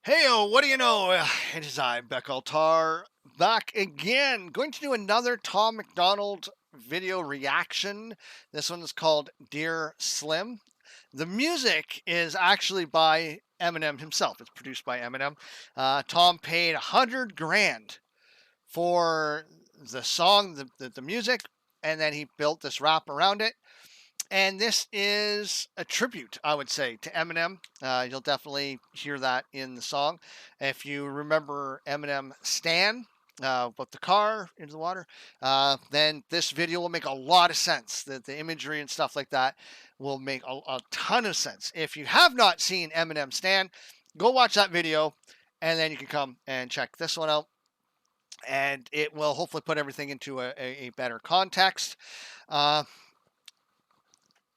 Heyo, what do you know? It is I, Beck Tar, back again. Going to do another Tom MacDonald video reaction. This one is called Dear Slim. The music is actually by Eminem himself. It's produced by Eminem. Tom paid 100 grand for the song, the music, and then he built this rap around it. And this is a tribute, I would say, to Eminem. You'll definitely hear that in the song. If you remember Eminem Stan, about the car into the water, then this video will make a lot of sense. The imagery and stuff like that will make a ton of sense. If you have not seen Eminem Stan, go watch that video, and then you can come and check this one out. And it will hopefully put everything into a better context. Uh,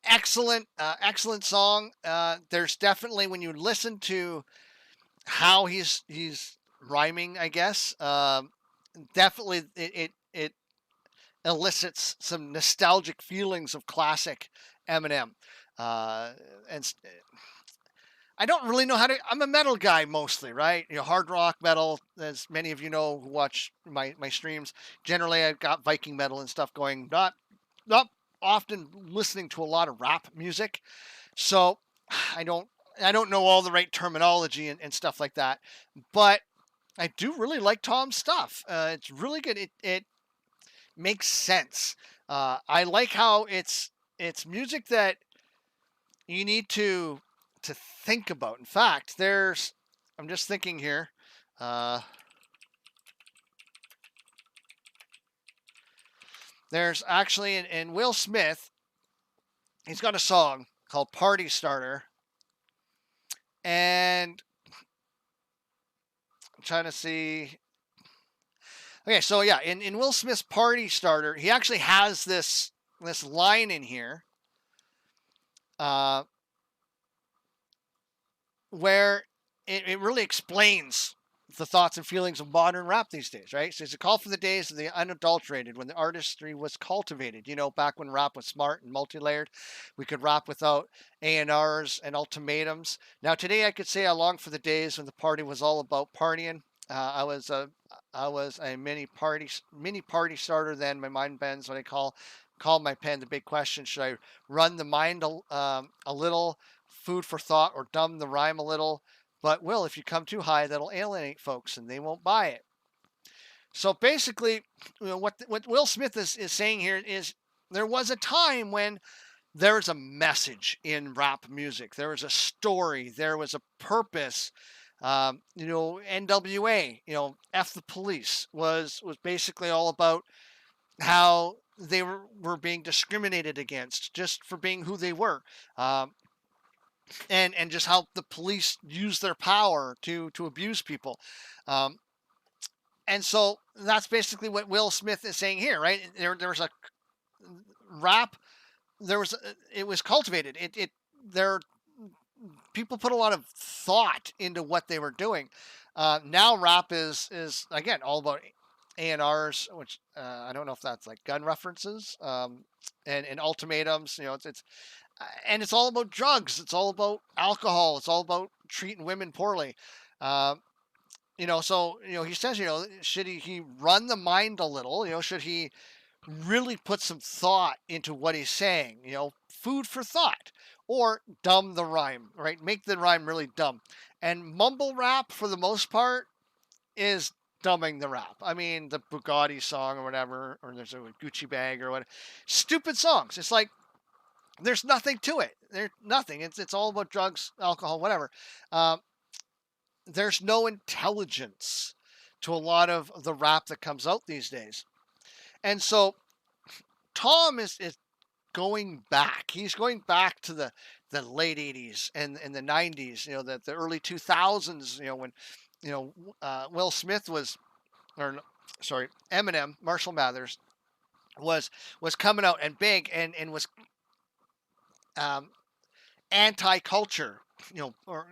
excellent song. There's definitely, when you listen to how he's rhyming, I guess, definitely it elicits some nostalgic feelings of classic Eminem. uh, and I don't really know how to. I'm a metal guy mostly, right? Hard rock metal, as many of you know who watch my streams. Generally, I've got Viking metal and stuff going. Not often listening to a lot of rap music, so I don't I don't know all the right terminology and stuff like that. But I do really like Tom's stuff. It's really good. It makes sense. I like how it's music that you need to think about. In fact, I'm just thinking here. Uh, there's actually in Will Smith, he's got a song called Party Starter. And I'm trying to see. Okay, so yeah, in Will Smith's Party Starter, he actually has this line in here, uh, where it really explains the thoughts and feelings of modern rap these days, right? So it's a call for the days of the unadulterated, when the artistry was cultivated. Back when rap was smart and multi-layered, we could rap without A&Rs and ultimatums. Now today, I could say I long for the days when the party was all about partying. I was a mini party starter then. My mind bends when I call my pen the big question: should I run the mind a little, food for thought, or dumb the rhyme a little? But Will, if you come too high, that'll alienate folks and they won't buy it. So basically, what Will Smith is saying here is there was a time when there was a message in rap music. There was a story. There was a purpose. NWA, F the Police was basically all about how they were being discriminated against just for being who they were. And just how the police use their power to abuse people. Um, and so that's basically what Will Smith is saying here, right? There was a rap. It was cultivated. There People put a lot of thought into what they were doing. Now rap is again all about A&Rs, which I don't know if that's like gun references, and ultimatums. And it's all about drugs. It's all about alcohol. It's all about treating women poorly. Uh, so he says, should he run the mind a little? Should he really put some thought into what he's saying? Food for thought, or dumb the rhyme, right? Make the rhyme really dumb. And mumble rap, for the most part, is dumbing the rap. I mean, the Bugatti song or whatever, or there's a Gucci bag or what. Stupid songs. It's like there's nothing to it. There's nothing. It's all about drugs, alcohol, whatever. Um, there's no intelligence to a lot of the rap that comes out these days. And so Tom is going back. He's going back to the late 80s and the 90s, the early 2000s, when, Will Smith was, or sorry, Eminem, Marshall Mathers was coming out and big and was um, anti-culture, or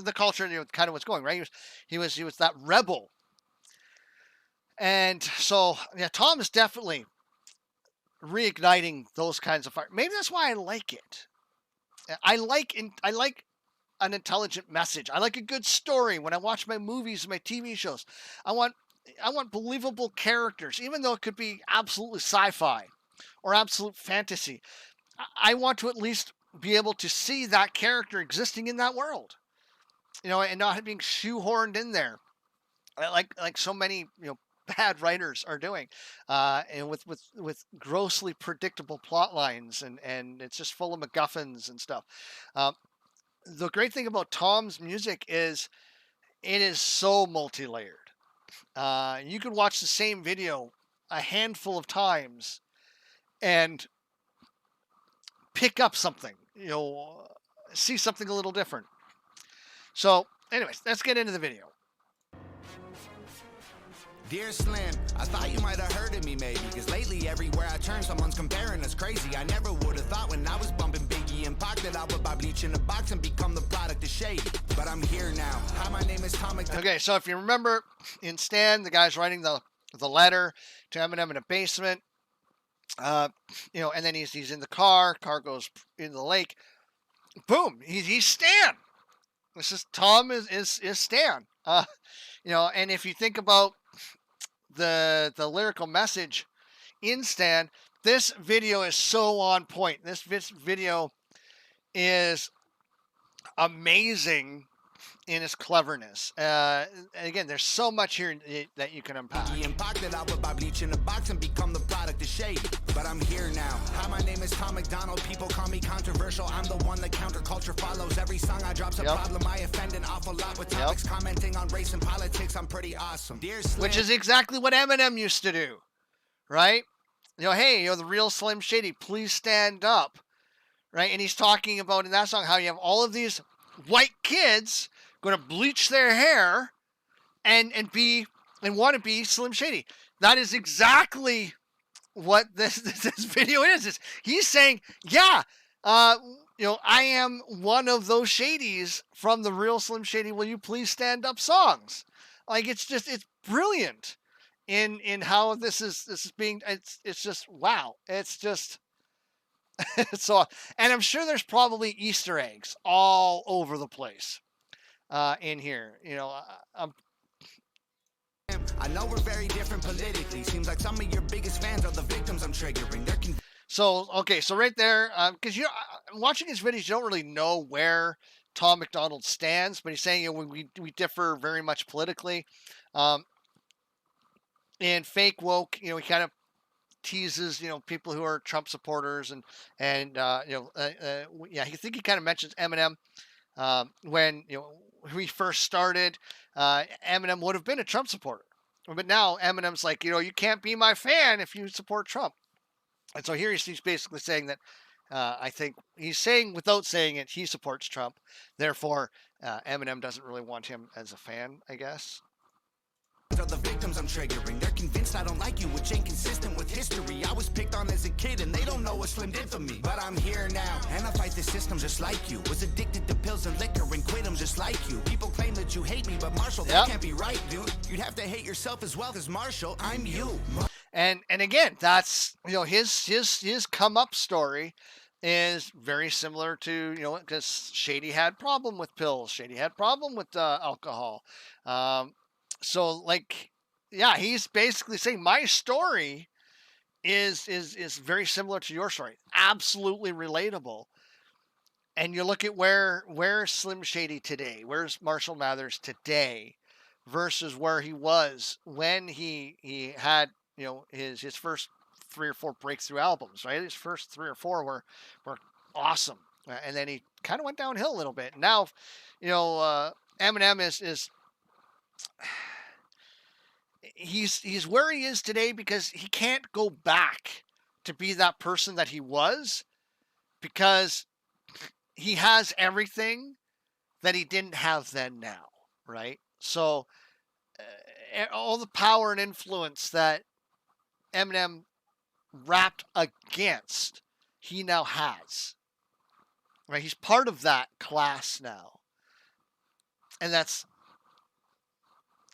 the culture, kind of what's going right. He was that rebel. And so yeah, Tom is definitely reigniting those kinds of fire. Maybe that's why I like it. I like an intelligent message. I like a good story. When I watch my movies and my TV shows, I want believable characters, even though it could be absolutely sci-fi or absolute fantasy. I want to at least be able to see that character existing in that world, and not being shoehorned in there, like so many bad writers are doing, and with grossly predictable plot lines, and it's just full of MacGuffins and stuff. The great thing about Tom's music is it is so multi-layered. You can watch the same video a handful of times and pick up something, see something a little different. So, anyways, let's get into the video. Dear Slim, I thought you might have heard of me maybe, cause lately everywhere I turn someone's comparing us crazy. I never would have thought when I was bumping Biggie and Pac that I would buy bleach in a box and become the product of shade. But I'm here now. Hi, my name is Tom MacDonald. Okay, so if you remember in Stan, the guy's writing the letter to Eminem in a basement, and then he's in the car goes into the lake. Boom, he's Stan. This is Tom is Stan. And if you think about the lyrical message in Stan, this video is so on point. This video is amazing in its cleverness. Again, there's so much here that you can unpack. That I would buy bleach in a box and become the product of shade. But I'm here now. Hi, my name is Tom MacDonald. People call me controversial. I'm the one that counterculture follows. Every song I drop's a problem. I offend an awful lot with topics commenting on race and politics. I'm pretty awesome. Dear Slim. Which is exactly what Eminem used to do, right? Hey, the real Slim Shady, please stand up, right? And he's talking about in that song how you have all of these white kids going to bleach their hair and want to be Slim Shady. That is exactly what this video is. He's saying, I am one of those shadies from the real Slim Shady. Will you please stand up songs? Like it's brilliant in how this is being. It's just wow. It's just so. And I'm sure there's probably Easter eggs all over the place in here. I know we're very different politically. Seems like some of your biggest fans are the victims I'm triggering. So right there, because watching his videos, you don't really know where Tom MacDonald stands, but he's saying we differ very much politically. And fake woke, he kind of teases people who are Trump supporters and I think he kind of mentions Eminem when we first started. Eminem would have been a Trump supporter. But now Eminem's like, you can't be my fan if you support Trump. And so here he's basically saying that I think he's saying without saying it, he supports Trump. Therefore, Eminem doesn't really want him as a fan, I guess. Are the victims I'm triggering. They're convinced I don't like you, which ain't consistent with history. I was picked on as a kid and they don't know what Slim did for me. But I'm here now and I fight the system just like you. Was addicted to pills and liquor and quit them just like you. People claim that you hate me, but Marshall, that can't be right, dude. You'd have to hate yourself as well as Marshall. I'm you. And again, that's his come up story is very similar to because Shady had problem with pills, Shady had problem with alcohol. So he's basically saying my story is very similar to your story, absolutely relatable. And you look at where's Slim Shady today, where's Marshall Mathers today, versus where he was when he had his first 3 or 4 breakthrough albums, right? His first 3 or 4 were awesome, and then he kind of went downhill a little bit. Now, Eminem is he's where he is today because he can't go back to be that person that he was, because he has everything that he didn't have then now, right? So all the power and influence that Eminem rapped against, he now has, right? He's part of that class now, and that's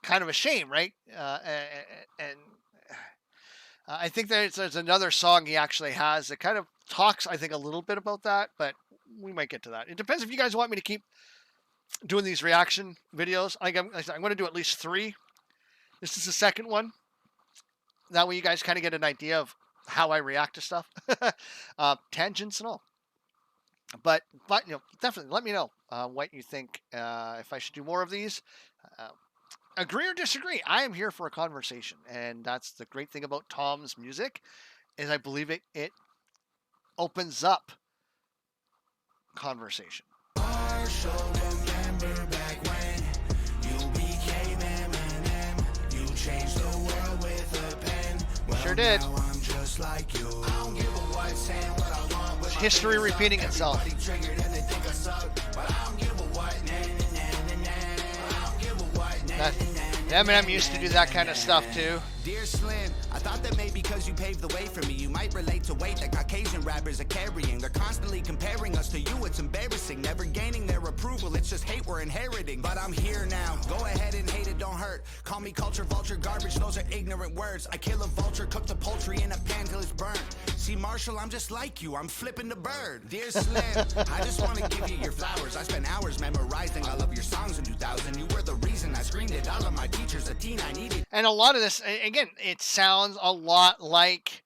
kind of a shame, right? And I think there's another song he actually has that kind of talks, I think, a little bit about that, but we might get to that. It depends if you guys want me to keep doing these reaction videos. I'm going to do at least 3. This is the second one. That way you guys kind of get an idea of how I react to stuff, tangents and all. But definitely let me know what you think. If I should do more of these, uh, agree or disagree. I am here for a conversation, and that's the great thing about Tom's music, is I believe it opens up conversation. Marshall, remember back when you became Eminem. You changed the world with a pen. Well, Sure did. Now I'm just like you. I don't give a what, saying what I want with History repeating itself. everybody triggered and they think I suck. But I don't give a what, I don't give a what, Eminem used to do that kind of stuff too. Dear Slim, I thought that maybe because you paved the way for me, you might relate to weight that Caucasian rappers are carrying. They're constantly comparing us to you, it's embarrassing. Never gaining their approval, it's just hate we're inheriting. But I'm here now, go ahead and hate it, don't hurt. Call me culture vulture garbage, those are ignorant words. I kill a vulture, cook the poultry in a pan till it's burnt. See Marshall, I'm just like you, I'm flipping the bird. Dear Slim, I just want to give you your flowers. I spent hours memorizing all of your songs in 2000. You were the reason I screamed it, all of my teachers a teen I needed. And a lot of this, again, it sounds a lot like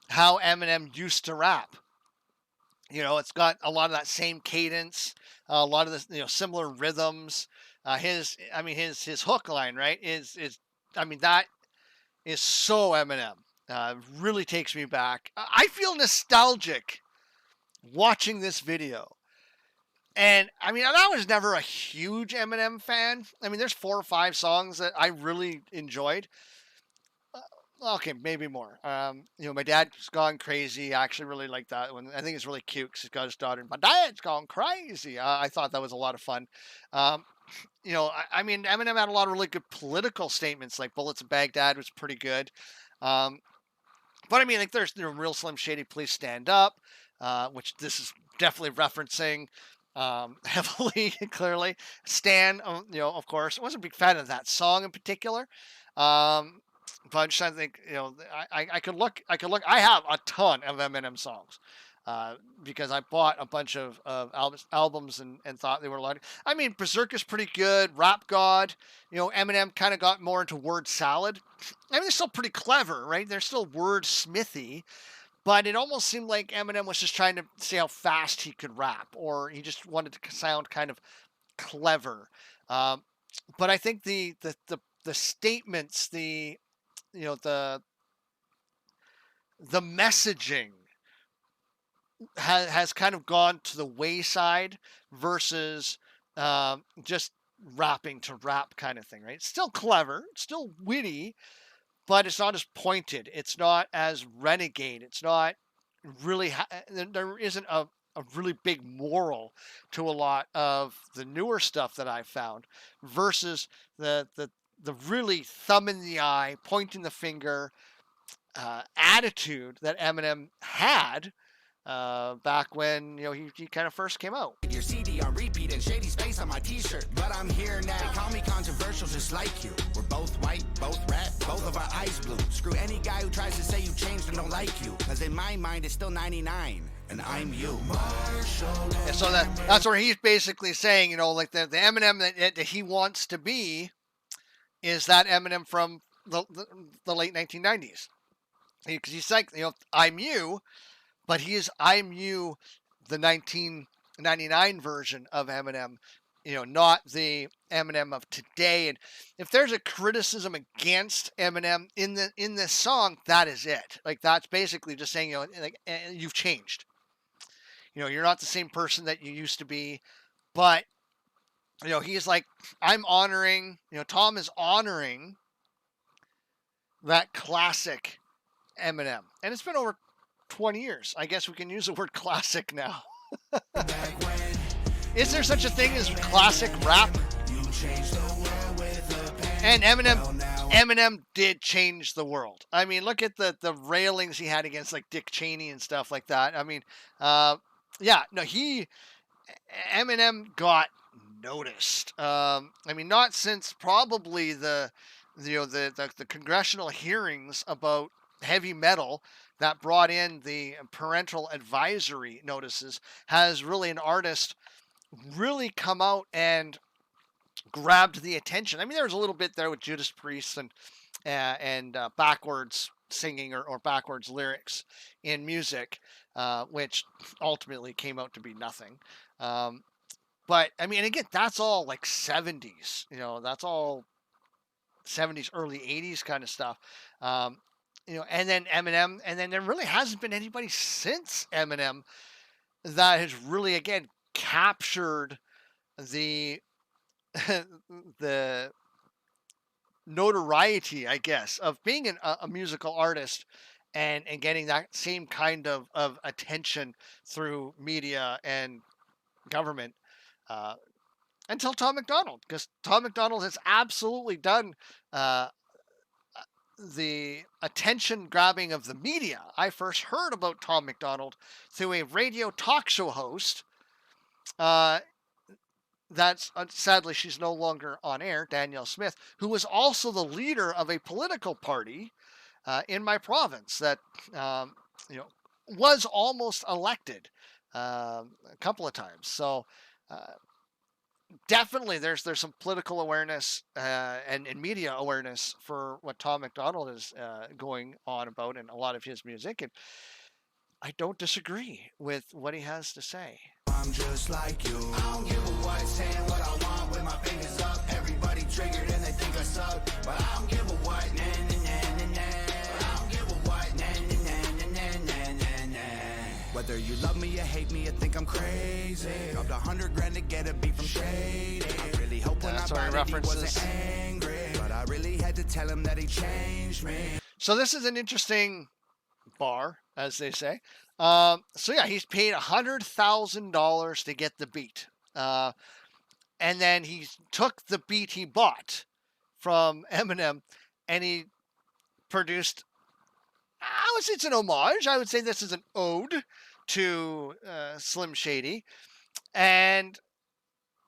how Eminem used to rap. It's got a lot of that same cadence, a lot of the similar rhythms. His hook line, right, is that is so Eminem. Really takes me back. I feel nostalgic watching this video. And I was never a huge Eminem fan. There's 4 or 5 songs that I really enjoyed. Okay, maybe more. My dad's gone crazy. I actually really like that one. I think it's really cute because he's got his daughter. My dad's gone crazy. I thought that was a lot of fun. Eminem had a lot of really good political statements, like Bullets of Baghdad was pretty good. But there's Real Slim Shady, Please Stand Up, which this is definitely referencing heavily, clearly. Stan, of course, I wasn't a big fan of that song in particular. But I'm just trying to think, I could look. I have a ton of Eminem songs because I bought a bunch of albums and thought they were a lot. Berserk is pretty good. Rap God, Eminem kind of got more into word salad. They're still pretty clever, right? They're still wordsmithy, but it almost seemed like Eminem was just trying to see how fast he could rap, or he just wanted to sound kind of clever. But I think the statements, the messaging has kind of gone to the wayside versus just rapping to rap kind of thing, right? It's still clever, it's still witty, but it's not as pointed. It's not as renegade. It's not really, there isn't a really big moral to a lot of the newer stuff that I've found versus the really thumb in the eye, pointing the finger attitude that Eminem had back when he kind of first came out. Your CD on repeat and shady space on my t-shirt, but I'm here now. They call me controversial just like you. We're both white, both rap, both of our eyes blue. Screw any guy who tries to say you changed and don't like you, cause in my mind it's still 99 and I'm you. And so that's where he's basically saying, like the Eminem that he wants to be is that Eminem from the late 1990s. Because he's like, I'm you, but he is I'm you, the 1999 version of Eminem, not the Eminem of today. And if there's a criticism against Eminem in this song, that is it. Like, that's basically just saying, you've changed. You're not the same person that you used to be, but he's like, I'm honoring, Tom is honoring that classic Eminem. And it's been over 20 years. I guess we can use the word classic now. Is there such a thing as classic rap? And Eminem did change the world. Look at the railings he had against like Dick Cheney and stuff like that. Eminem got noticed. Not since probably the congressional hearings about heavy metal that brought in the parental advisory notices has really an artist really come out and grabbed the attention. I mean, there was a little bit there with Judas Priest and backwards singing or backwards lyrics in music, which ultimately came out to be nothing. Um, but I mean, again, that's all like 70s. That's all 70s, early 80s kind of stuff. Um, and then Eminem, and then there really hasn't been anybody since Eminem that has really again captured the the notoriety, I guess, of being a musical artist and getting that same kind of attention through media and government uh, until Tom MacDonald, because Tom MacDonald has absolutely done uh, the attention grabbing of the media. I first heard about Tom MacDonald through a radio talk show host. That's sadly she's no longer on air, Danielle Smith, who was also the leader of a political party in my province that you know was almost elected a couple of times. So uh, definitely there's some political awareness and media awareness for what Tom MacDonald is going on about in a lot of his music, and I don't disagree with what he has to say. I'm just like you. I don't give a what, saying what I want with my fingers up. Everybody triggered and they think I suck, but I don't give a what. Nah, nah, nah, nah, nah. I don't give a what. Nah, nah, nah, nah, nah, nah, nah. Whether you love me or hate me, or think I'm crazy. Dropped $100,000 to get a beat from Shady. I really hope when I bought it he wasn't angry, but I really had to tell him that he changed me. So this is an interesting bar, as they say. So yeah, he's paid $100,000 to get the beat, and then he took the beat he bought from Eminem, and he produced. I would say it's an homage. I would say this is an ode to Slim Shady, and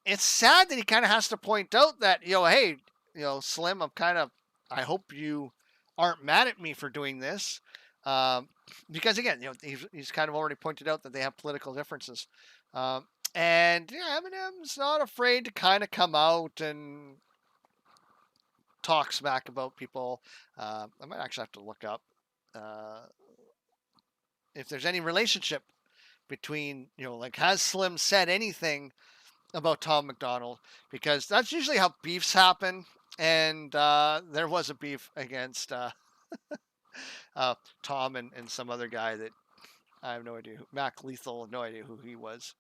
it's sad that he kind of has to point out that hey, Slim, I hope you aren't mad at me for doing this. Because again, he's kind of already pointed out that they have political differences, and Eminem's not afraid to kind of come out and talk smack about people. I might actually have to look up if there's any relationship between like has Slim said anything about Tom MacDonald, because that's usually how beefs happen, and there was a beef against. Tom and some other guy that I have no idea. Mac Lethal, no idea who he was.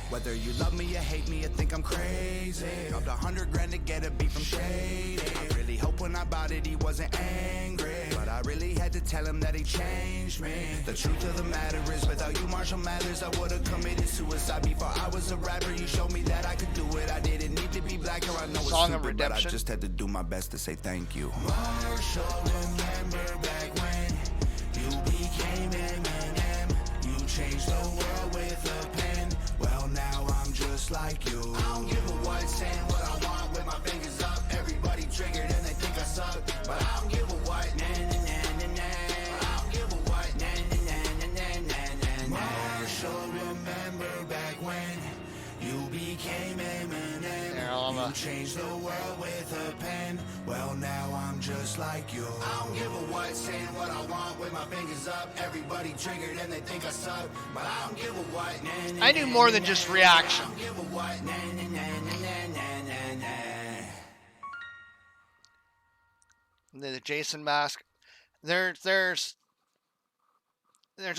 Whether you love me or hate me or think I'm crazy. Dropped $100,000 to get a beat from Shady. I really hope when I bought it he wasn't angry, but I really had to tell him that he changed me. The truth of the matter is, without you, Marshall Mathers, I would've committed suicide before I was a rapper. You showed me that I could do it. I didn't need to be black, or I know it's Song stupid, of Redemption. but I just had to do my best to say thank you. Marshall, remember back when you became Eminem. You changed the world with a pen. Well, now I'm just like you. I don't give a what, saying what I want with my fingers up. Everybody triggered and they think I suck, but I don't give a what. Nah, nah, nah, nah, nah. I don't give a what. Nah, nah, nah, nah, nah, nah, nah. Marshall, remember back when you became Eminem. You changed the world with a pen. Well, now I'm just like you. I don't give a what, saying what I want with my fingers up. Everybody triggered and they think I suck, but I don't give a what. Nah, nah, I do more than just reaction. I don't give a what. Nah, nah, nah, nah, nah, nah, nah. The Jason mask. There's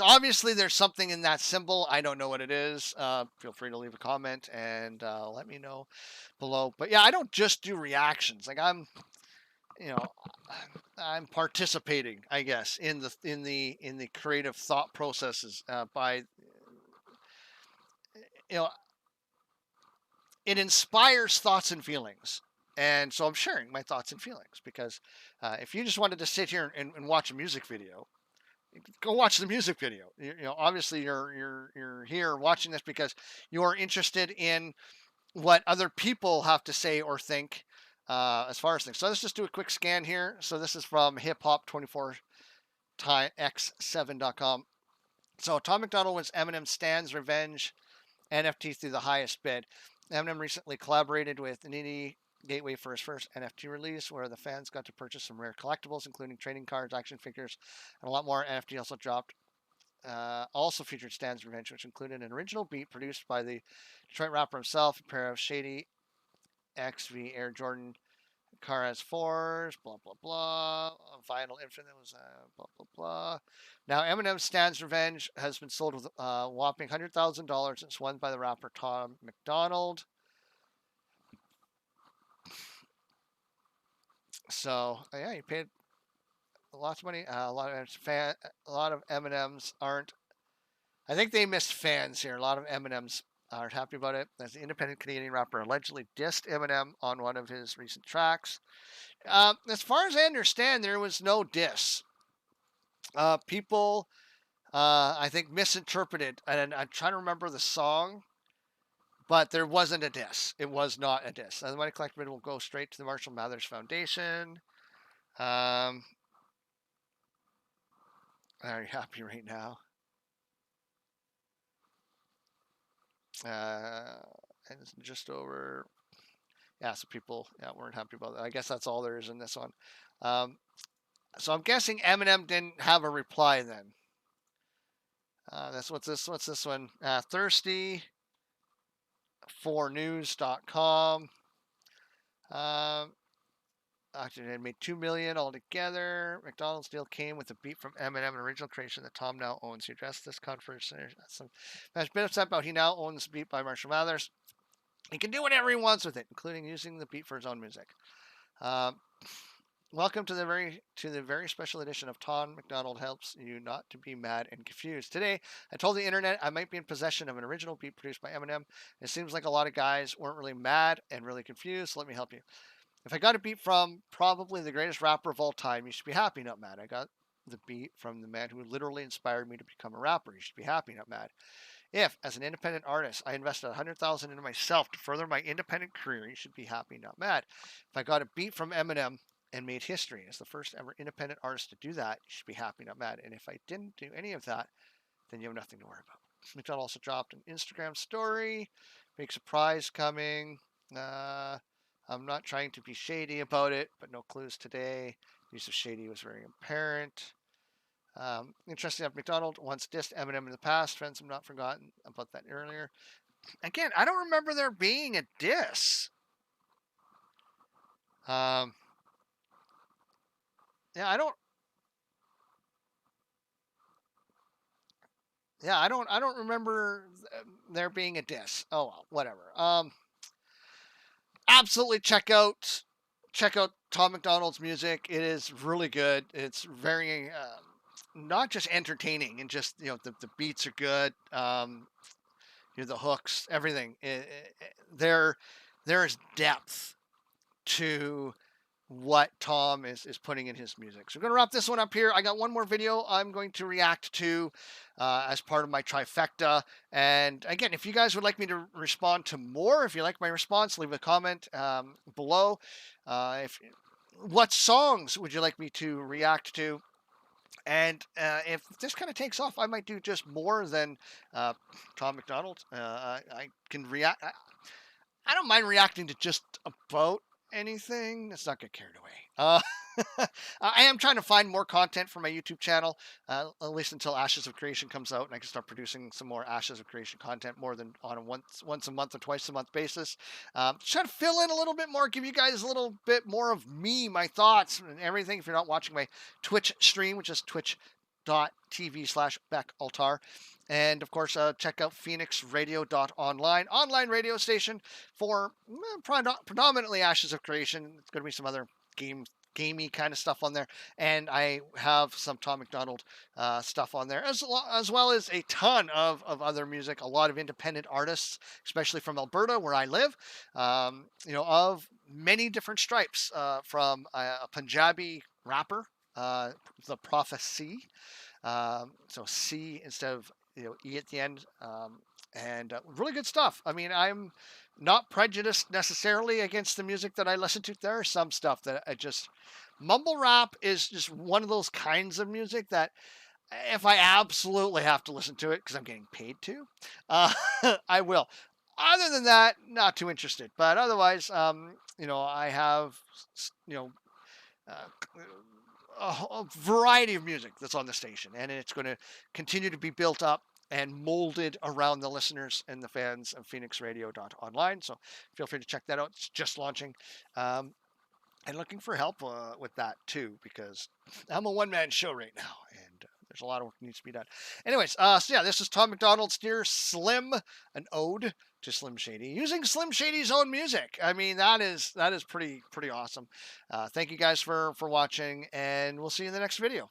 obviously there's something in that symbol. I don't know what it is. Feel free to leave a comment and let me know below. But yeah, I don't just do reactions. Like I'm participating, I guess, in the creative thought processes by it inspires thoughts and feelings. And so I'm sharing my thoughts and feelings, because if you just wanted to sit here and watch a music video, go watch the music video. Obviously you're here watching this because you're interested in what other people have to say or think as far as things. So let's just do a quick scan here. So this is from hiphop24x7.com. So Tom MacDonald wins Eminem Stands Revenge NFT through the highest bid. Eminem recently collaborated with Nini gateway for his first NFT release, where the fans got to purchase some rare collectibles, including trading cards, action figures, and a lot more. NFT also dropped. Also featured Stan's Revenge, which included an original beat produced by the Detroit rapper himself, a pair of shady XV Air Jordan Carres 4s, blah, blah, blah. Vinyl Infinite was blah, blah, blah. Now, Eminem's Stan's Revenge has been sold with a whopping $100,000. It's won by the rapper Tom MacDonald. So, yeah, he paid lots of money. A lot of M&Ms aren't. I think they missed fans here. A lot of M&Ms aren't happy about it. As the independent Canadian rapper allegedly dissed Eminem on one of his recent tracks. As far as I understand, there was no diss. People, I think, misinterpreted, and I'm trying to remember the song, but there wasn't a diss. It was not a diss. The money collected will go straight to the Marshall Mathers Foundation. Very happy right now. And it's just over. Yeah, so people weren't happy about that. I guess that's all there is in this one. So I'm guessing Eminem didn't have a reply then. What's this one? Thirsty for news.com. Actually, it made $2 million altogether. McDonald's deal came with a beat from Eminem, an original creation that Tom now owns. He addressed this controversy. Has been upset about he now owns the beat by Marshall Mathers. He can do whatever he wants with it, including using the beat for his own music. Welcome to the very special edition of Tom MacDonald Helps You Not to Be Mad and Confused. Today, I told the internet I might be in possession of an original beat produced by Eminem. It seems like a lot of guys weren't really mad and really confused, so let me help you. If I got a beat from probably the greatest rapper of all time, you should be happy, not mad. I got the beat from the man who literally inspired me to become a rapper. You should be happy, not mad. If, as an independent artist, I invested $100,000 into myself to further my independent career, you should be happy, not mad. If I got a beat from Eminem and made history as the first ever independent artist to do that, you should be happy, not mad. And if I didn't do any of that, then you have nothing to worry about. McDonald also dropped an Instagram story, big surprise coming. I'm not trying to be shady about it, but no clues today. Use of shady was very apparent. Interesting enough, McDonald once dissed Eminem in the past. Friends have not forgotten about that earlier. Again, I don't remember there being a diss. I don't remember there being a diss. Oh well, whatever. Absolutely check out Tom MacDonald's music. It is really good. It's very not just entertaining and just the beats are good. The hooks, everything. There is depth to what Tom is putting in his music. So we're going to wrap this one up here. I got one more video I'm going to react to as part of my trifecta. And again, if you guys would like me to respond to more, if you like my response, leave a comment below. What songs would you like me to react to? And if this kind of takes off, I might do just more than Tom MacDonald. I can react. I don't mind reacting to just about anything. Let's not get carried away. I am trying to find more content for my YouTube channel, at least until Ashes of Creation comes out, and I can start producing some more Ashes of Creation content more than on a once a month or twice a month basis. Trying to fill in a little bit more, give you guys a little bit more of me, my thoughts, and everything. If you're not watching my Twitch stream, which is twitch.tv/BeckAltar. And of course, check out phoenixradio.online, online radio station for predominantly Ashes of Creation. It's going to be some other gamey kind of stuff on there, and I have some Tom MacDonald stuff on there, as well as a ton of other music, a lot of independent artists, especially from Alberta, where I live, of many different stripes, from a Punjabi rapper, the Prophecy, so C instead of E at the end, and really good stuff. I mean, I'm not prejudiced necessarily against the music that I listen to. There are some stuff that mumble rap is just one of those kinds of music that if I absolutely have to listen to it because I'm getting paid to, I will. Other than that, not too interested. But otherwise, I have, you know, uh, a variety of music that's on the station, and it's going to continue to be built up and molded around the listeners and the fans of phoenixradio.online. So feel free to check that out. It's just launching. And looking for help with that too, because I'm a one-man show right now, and there's a lot of work that needs to be done. Anyways, so yeah, this is Tom MacDonald's Dear Slim, an ode to Slim Shady, using Slim Shady's own music. I mean, that is pretty awesome. Thank you guys for watching, and we'll see you in the next video.